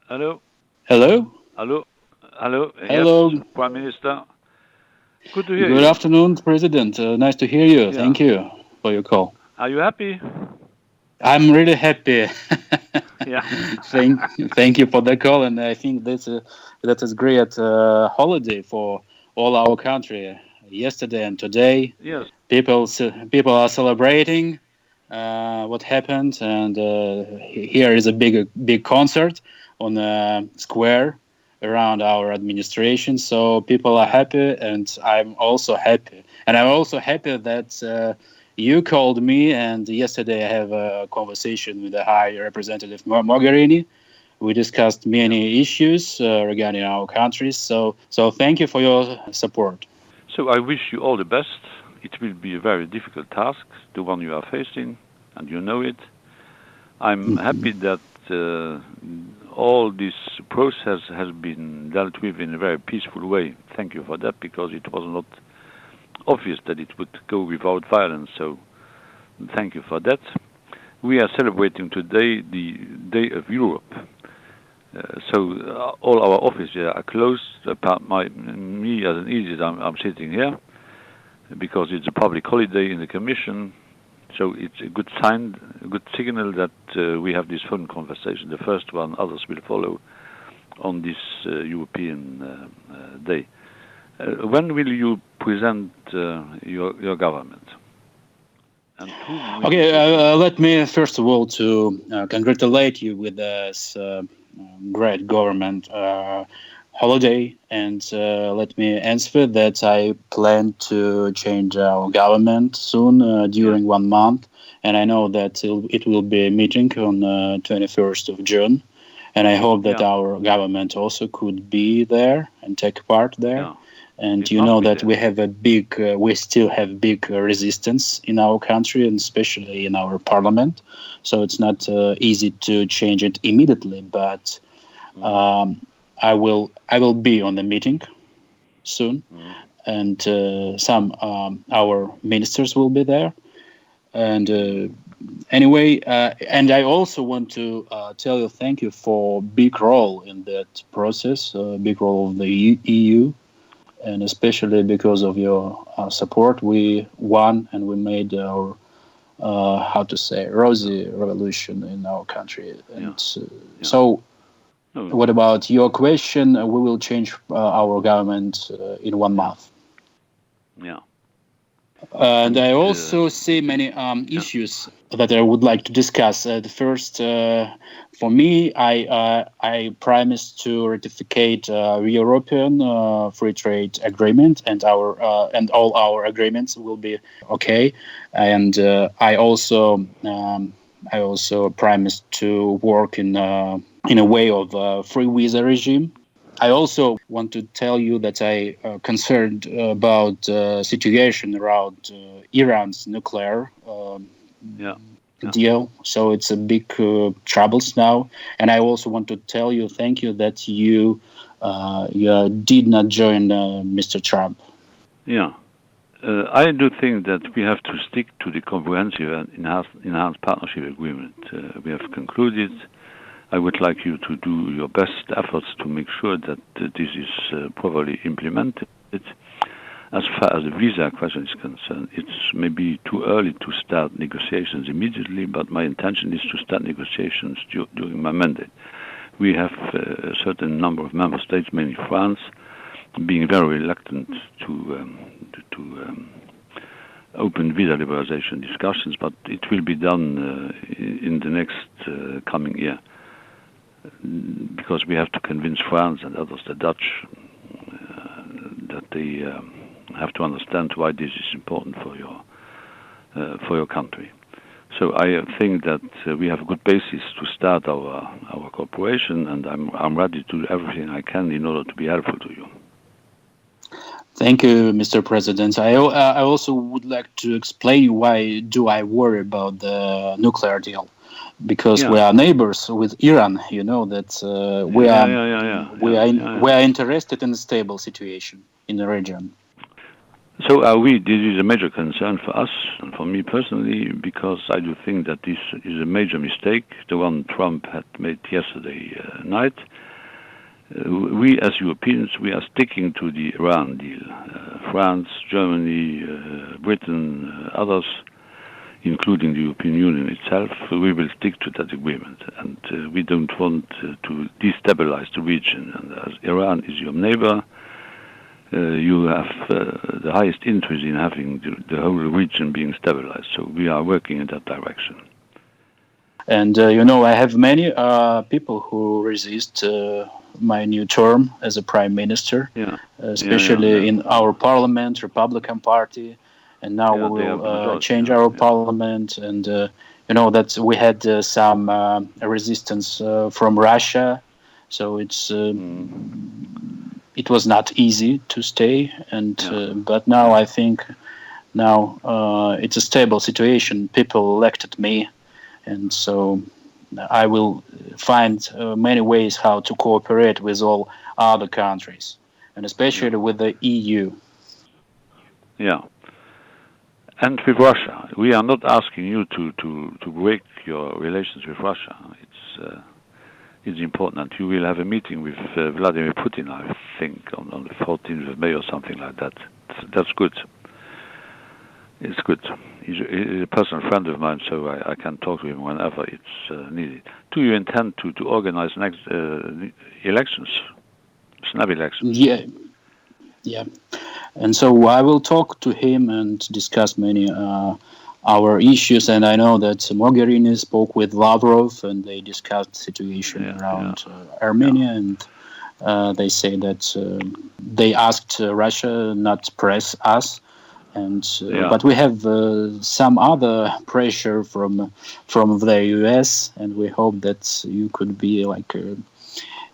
Hello, Hello? hello, hello. Yes, Hello. Prime Minister. Good to hear Good you. afternoon, President. Nice to hear you. Yeah. Thank you for your call. Are you happy? I'm really happy. Yeah. thank, thank you for the call, and I think that is great holiday for all our country. Yesterday and today, Yes. people are celebrating what happened, and here is a big concert on a square around our administration. So people are Yeah. happy, and I'm also happy. And I'm also happy that you called me, and yesterday I have a conversation with the High Representative Mogherini. We discussed Yeah. many issues regarding our countries. So thank you for your support. So I wish you all the best. It will be a very difficult task, the one you are facing, and you know it. I'm happy that all this process has been dealt with in a very peaceful way. Thank you for that, because it was not obvious that it would go without violence. So thank you for that. We are celebrating today the Day of Europe. So all our offices are closed. Apart me as an idiot, I'm sitting here because it's a public holiday in the Commission. So it's a good sign, a good signal that we have this phone conversation. The first one, others will follow on this European day. When will you present your government? And whom will you Okay, present? let me first of all to congratulate you with this great government holiday, and let me answer that I plan to change our government soon Yes. during 1 month, and I know that it will be a meeting on 21st of June, and I hope that Yeah. our government also could be there and take part there. Yeah. And It you must know be that there. we still have big resistance in our country, and especially in our parliament. So it's not easy to change it immediately. But Mm-hmm. um, I will be on the meeting soon, Mm-hmm. and some our ministers will be there. And anyway, and I also want to tell you thank you for big role in that process, big role of the EU, and especially because of your support, we won and we made our how to say Yeah. rosy revolution in our country. And Yeah. Yeah. so, No. what about your question? We will change our government in one Yeah. month. Yeah. And And I also see many yeah. issues that I would like to discuss. The first, for me, I promised to ratificate European free trade agreement, and our and all our agreements will be okay. And I also promised to work in a way of free visa regime. I also want to tell you that I concerned about situation around Iran's nuclear Yeah. Yeah. deal. So it's a big troubles now. And I also want to tell you thank you that you did not join Mr. Trump. Yeah. I do think that we have to stick to the comprehensive and enhanced partnership agreement we have concluded. I would like you to do your best efforts to make sure that this is properly implemented. As far as the visa question is concerned, it's maybe too early to start negotiations immediately, but my intention is to start negotiations during my mandate. We have a certain number of member states, mainly France, being very reluctant to open visa liberalization discussions, but it will be done in the next coming year, because we have to convince France and others, the Dutch, that they have to understand why this is important for your country. So I think that we have a good basis to start our cooperation, and I'm ready to do everything I can in order to be helpful to you. Thank you, Mr. President. I also would like to explain why do I worry about the nuclear deal, because Yeah, we are neighbors with Iran. You know that yeah, yeah, yeah, yeah, yeah, yeah, yeah, yeah. we are interested in a stable situation in the region. So this is a major concern for us and for me personally, because I do think that this is a major mistake, the one Trump had made yesterday night. we as Europeans, we are sticking to the Iran deal. France, Germany, Britain, others, including the European Union itself, we will stick to that agreement. And we don't want to destabilize the region. And as Iran is your neighbor, you have the highest interest in having the whole region being stabilized. So we are working in that direction. And, I have many people who resist my new term as a prime minister, especially in our parliament, Republican Party. And now we will change our parliament. And, that we had some resistance from Russia. So it was not easy to stay. And but now I think it's a stable situation. People elected me. And so I will find many ways how to cooperate with all other countries, and especially with the EU. Yeah. And with Russia. We are not asking you to break your relations with Russia. It's important. And you will have a meeting with Vladimir Putin, I think, on the 14th of May or something like that. That's good. It's good. He's a personal friend of mine, so I can talk to him whenever it's needed. Do you intend to organize next elections, snap elections? Yeah. And so I will talk to him and discuss many our issues. And I know that Mogherini spoke with Lavrov, and they discussed the situation around Armenia. And they say that they asked Russia not to press us. And but we have some other pressure from the US, and we hope that you could be like a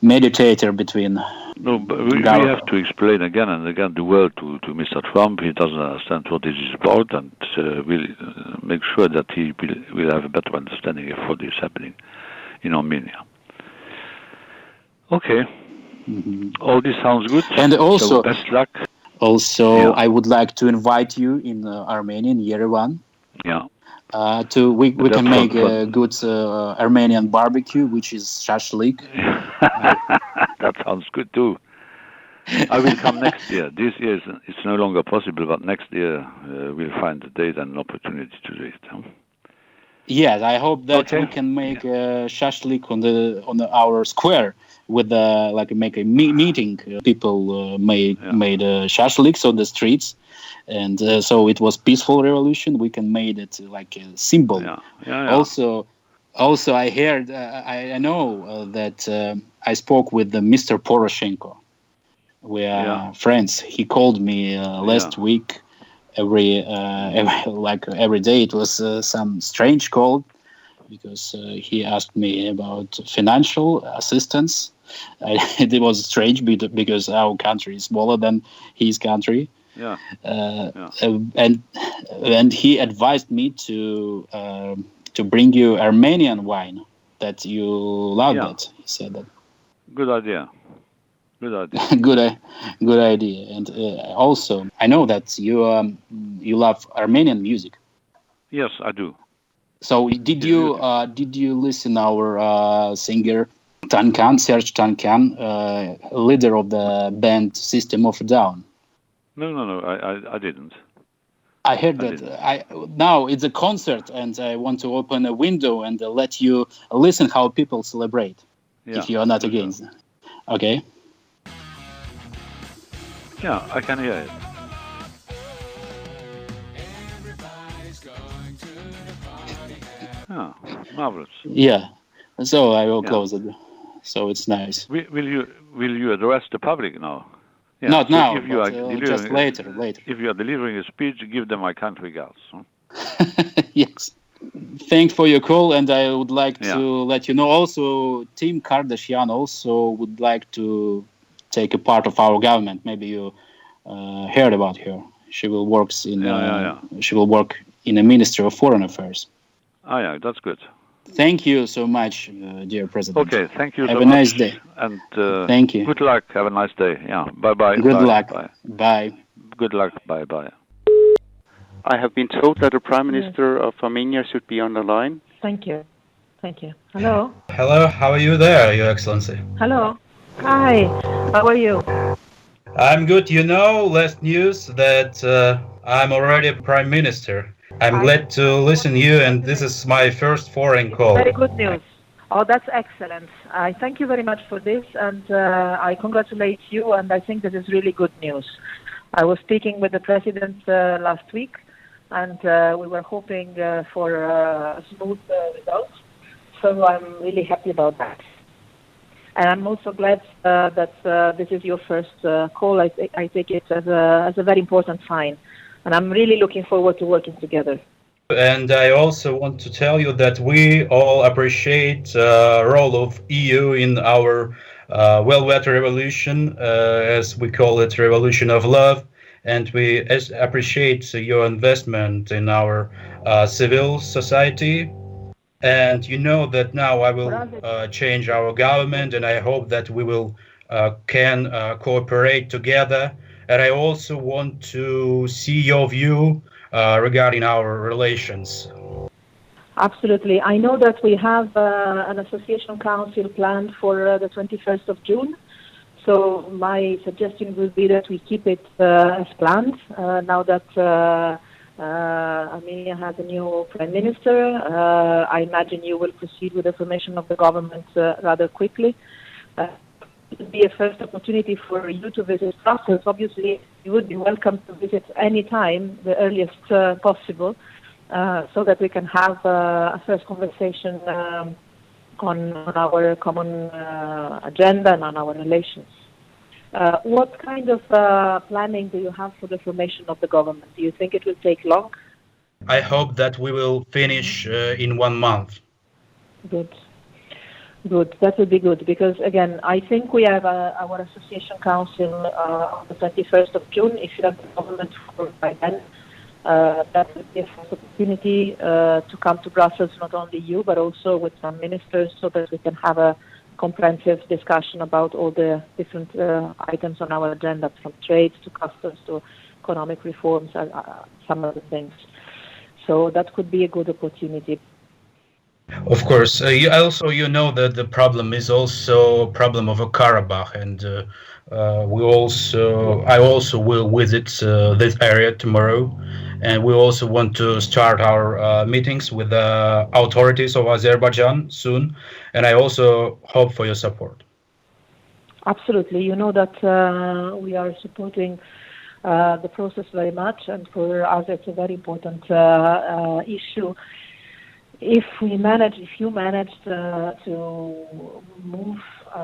mediator between. No, but we have to explain again and again the world to Mr. Trump. He doesn't understand what this is about, and we'll make sure that he will have a better understanding of what is happening in Armenia. Okay. Mm-hmm. All this sounds good. And also, so best luck. Also, I would like to invite you in Armenia, in Yerevan. Yeah. We can make a good Armenian barbecue, which is shashlik. That sounds good too. I will come next year. This year it's no longer possible, but next year we'll find a date and an opportunity to do it. Huh? Yes, I hope that we can make a shashlik on our square. With make a meeting, people made shashliks on the streets, and so it was peaceful revolution. We can make it like a symbol. Also, I heard, I know that I spoke with Mr. Poroshenko. We are friends. He called me last week. Every day it was some strange call, because he asked me about financial assistance. It was strange because our country is smaller than his country. And he advised me to bring you Armenian wine, that you love that. He said that. Good idea. Good idea. And also, I know that you love Armenian music. Yes, I do. So did you listen our singer Tankan, Serge Tankan, leader of the band System of a Down? No, I didn't. I heard that. Now it's a concert, and I want to open a window and let you listen how people celebrate. If you are not against. Okay. Yeah, I can hear it. Oh, marvelous. Yeah, so I will close it. So it's nice. Will you address the public now? Yeah. Not now, if you are just later. If you are delivering a speech, give them my kind regards. Huh? Yes. Thanks for your call, and I would like to let you know also Team Kardashian also would like to take a part of our government. Maybe you heard about her. She will work in a Ministry of Foreign Affairs. Oh yeah, that's good. Thank you so much, dear President. Okay, thank you so much. Have a nice day. And thank you. Good luck. Have a nice day. Yeah. Bye-bye. Good luck. Bye. Bye. Good luck. Bye-bye. I have been told that the Prime Minister of Armenia should be on the line. Thank you. Hello? Hello, how are you there, Your Excellency? Hello? Hi, how are you? I'm good. Last news that I'm already Prime Minister. I'm I glad to listen to you, and this is my first foreign It's call. very good news. Oh, that's excellent. I thank you very much for this, and I congratulate you, and I think this is really good news. I was speaking with the president last week, and we were hoping for a smooth result, so I'm really happy about that. And I'm also glad that this is your first call. I take it as a very important sign, and I'm really looking forward to working together. And I also want to tell you that we all appreciate the role of EU in our well-weather revolution, as we call it, revolution of love. And we appreciate your investment in our civil society. And you know that now I For will us, change our government, and I hope that we will can cooperate together. And I also want to see your view regarding our relations. absolutely. I know that we have an association council planned for the 21st of June. So my suggestion would be that we keep it as planned. Now that Armenia has a new prime minister, I imagine you will proceed with the formation of the government rather quickly. It would be a first opportunity for you to visit Brussels. Obviously, you would be welcome to visit any time, the earliest possible, so that we can have a first conversation on our common agenda and on our relations. What kind of planning do you have for the formation of the government? Do you think it will take long? I hope that we will finish in 1 month. Good. Good. That would be good because, again, I think we have our association council on the 21st of June. If you have the government by then, that would be a first opportunity to come to Brussels, not only you, but also with some ministers so that we can have a comprehensive discussion about all the different items on our agenda, from trade to customs to economic reforms, some other things. So that could be a good opportunity. Of course, you know that the problem is also a problem of a Karabakh, and Yes. I also will visit this area tomorrow, and we also want to start our meetings with the authorities of Azerbaijan soon, and I also hope for your support. Absolutely. You know that we are supporting the process very much, and for us it's a very important issue. If you managed to move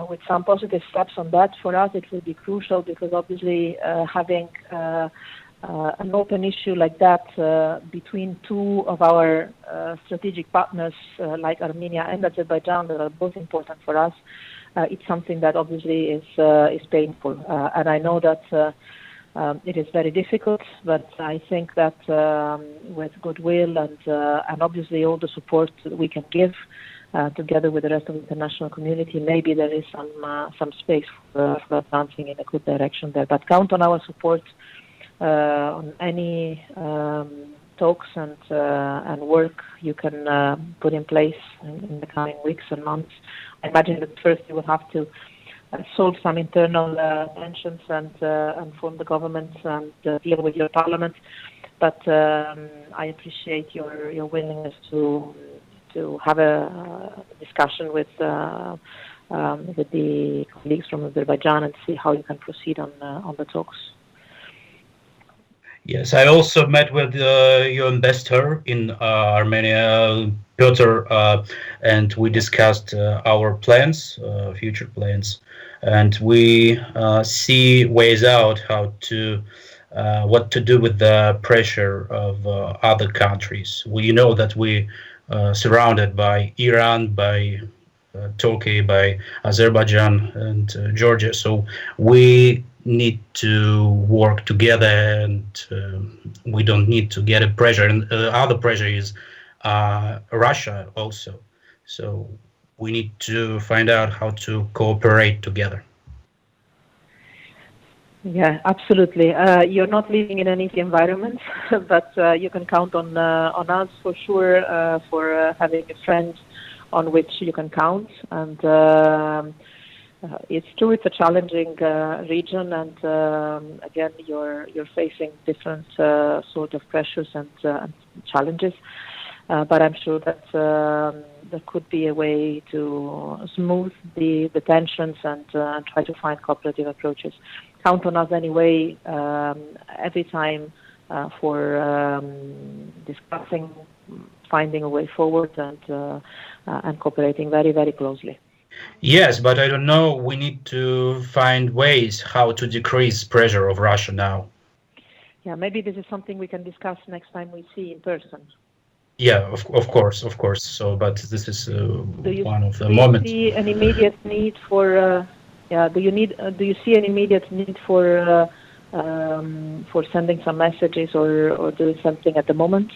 with some positive steps on that, for us it will be crucial because obviously having an open issue like that between two of our strategic partners like Armenia and Azerbaijan that are both important for us, it's something that obviously is painful. And I know that it is very difficult, but I think that with goodwill and obviously all the support that we can give together with the rest of the international community, maybe there is some space for advancing in a good direction there. But count on our support on any talks and work you can put in place in the coming weeks and months. I imagine that first you will have to solve some internal tensions and form the government and deal with your parliament. But I appreciate your willingness to have a discussion with the colleagues from Azerbaijan and see how you can proceed on the talks. Yes, I also met with your ambassador in Armenia, Piotr, and we discussed our plans, future plans, and we see ways out how to what to do with the pressure of other countries. We know that we surrounded by Iran, by Turkey, by Azerbaijan and Georgia. So we need to work together, and we don't need to get a pressure. And other pressure is Russia also. So we need to find out how to cooperate together. Yeah, absolutely. You're not living in an easy environment, but you can count on us for sure for having a friend on which you can count. And It's true. It's a challenging region, and again, you're facing different sort of pressures and challenges. But I'm sure that there could be a way to smooth the tensions and try to find cooperative approaches. Count on us anyway every time for discussing, finding a way forward, and cooperating very, very closely. Yes, but I don't know. We need to find ways how to decrease pressure of Russia now. Yeah, maybe this is something we can discuss next time we see in person. Yeah, of course. So, but this is one of the moments. Do you see an immediate need for? Do you see an immediate need for sending some messages or doing something at the moment?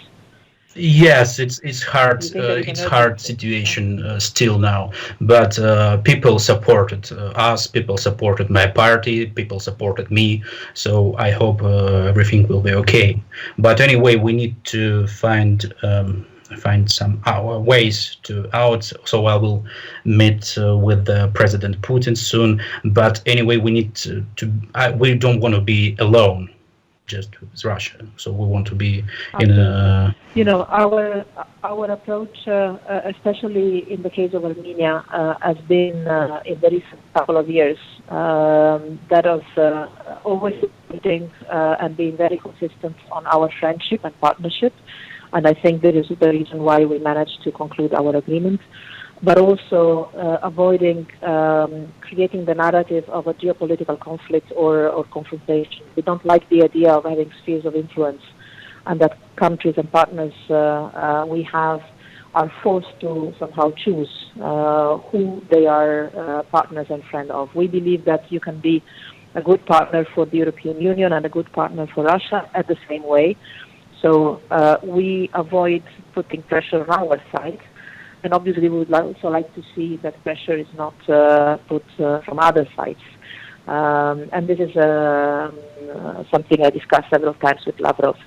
Yes, it's hard. It's hard situation still now, but people supported us. People supported my party. People supported me. So I hope everything will be okay. But anyway, we need to find some ways to out. So I will meet with President Putin soon. But anyway, we need we don't want to be alone just with Russia. So we want to be in a... Our approach, especially in the case of Armenia, has been in the recent couple of years that of always meeting and being very consistent on our friendship and partnership. And I think that is the reason why we managed to conclude our agreement, but also avoiding creating the narrative of a geopolitical conflict or confrontation. We don't like the idea of having spheres of influence, and that countries and partners we have are forced to somehow choose who they are partners and friends of. We believe that you can be a good partner for the European Union and a good partner for Russia at the same way. So we avoid putting pressure on our side. And obviously, we would also like to see that pressure is not put from other sides. And this is something I discussed several times with Lavrov.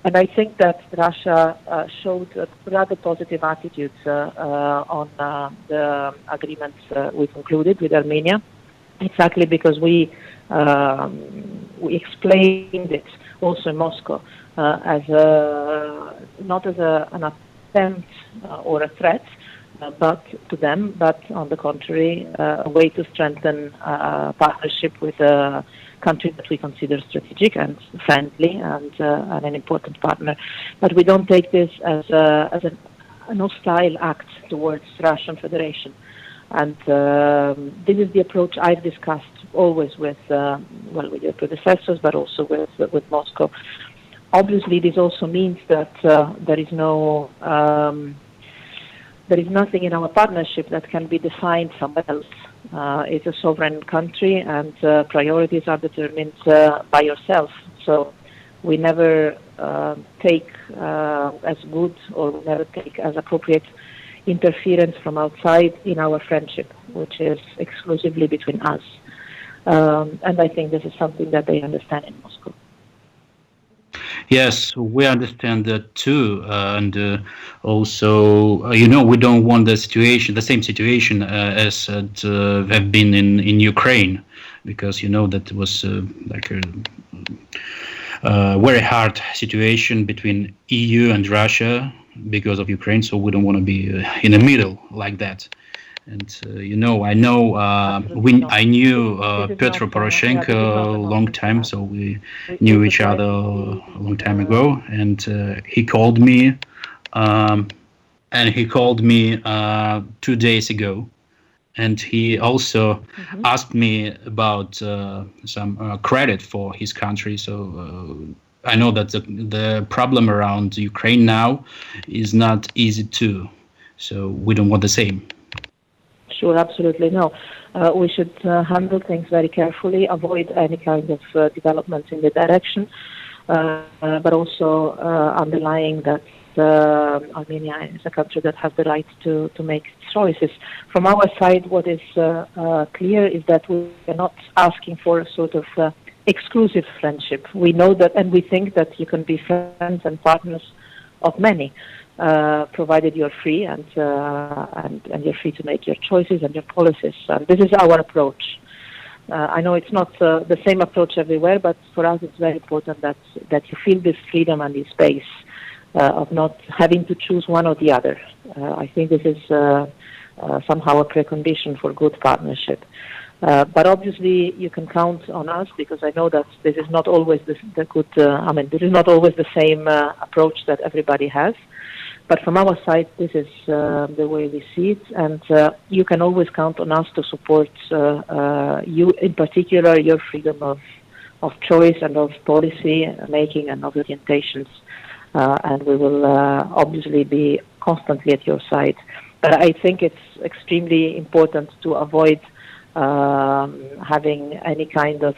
And I think that Russia showed a rather positive attitude on the agreements we concluded with Armenia, exactly because we explained it also in Moscow as not as an attempt or a threat, but to them, but on the contrary, a way to strengthen partnership with a country that we consider strategic and friendly and an important partner. But we don't take this as an hostile act towards Russian Federation. And this is the approach I've discussed always with with your predecessors, but also with Moscow. Obviously, this also means that there is nothing in our partnership that can be defined somewhere else. It's a sovereign country, and priorities are determined by yourself. So we never take as good or we never take as appropriate interference from outside in our friendship, which is exclusively between us. And I think this is something that they understand in Moscow. Yes, we understand that too, and also, we don't want the same situation as it have been in Ukraine, because that was like a very hard situation between EU and Russia because of Ukraine. So we don't want to be in the middle like that. And I knew Petro Poroshenko a long time, so we knew each other a long time ago. And he called me, 2 days ago, and he also asked me about some credit for his country. So I know that the problem around Ukraine now is not easy too. So we don't want the same. Sure, absolutely. No, we should handle things very carefully, avoid any kind of developments in the direction, but also underlying that Armenia is a country that has the right to make choices. From our side, what is clear is that we are not asking for a sort of exclusive friendship. We know that, and we think that you can be friends and partners of many. provided you're free and you're free to make your choices and your policies. And this is our approach. I know it's not the same approach everywhere, but for us it's very important that you feel this freedom and this space of not having to choose one or the other. I think this is somehow a precondition for good partnership. But obviously you can count on us, because I know that this is not always this is not always the same approach that everybody has. But from our side, this is the way we see it, and you can always count on us to support you, in particular, your freedom of choice and of policy making and of orientations. And we will obviously be constantly at your side. But I think it's extremely important to avoid having any kind of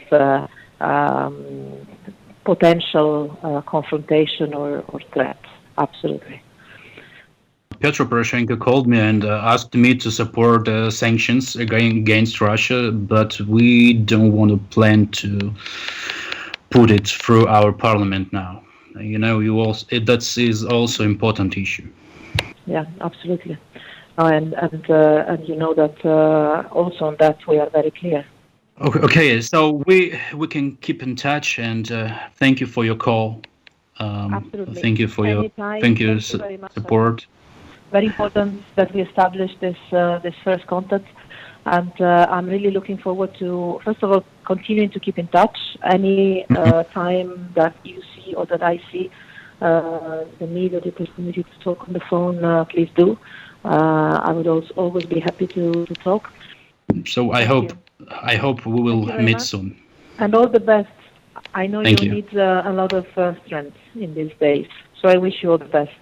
potential confrontation or threat. Absolutely. Petro Poroshenko called me and asked me to support sanctions against Russia, but we don't want to plan to put it through our parliament now. That is also important issue. Yeah, absolutely. And you know that also on that we are very clear. Okay, so we can keep in touch, and thank you for your call. Absolutely. Thank you for Anytime. Thank you very much. Support. Very important that we establish this first contact, and I'm really looking forward to, first of all, continuing to keep in touch. Any time that you see or that I see the need or the opportunity to talk on the phone, please do. I would also always be happy to talk. So I hope we will meet soon. And all the best. I know you need a lot of strength in these days, so I wish you all the best.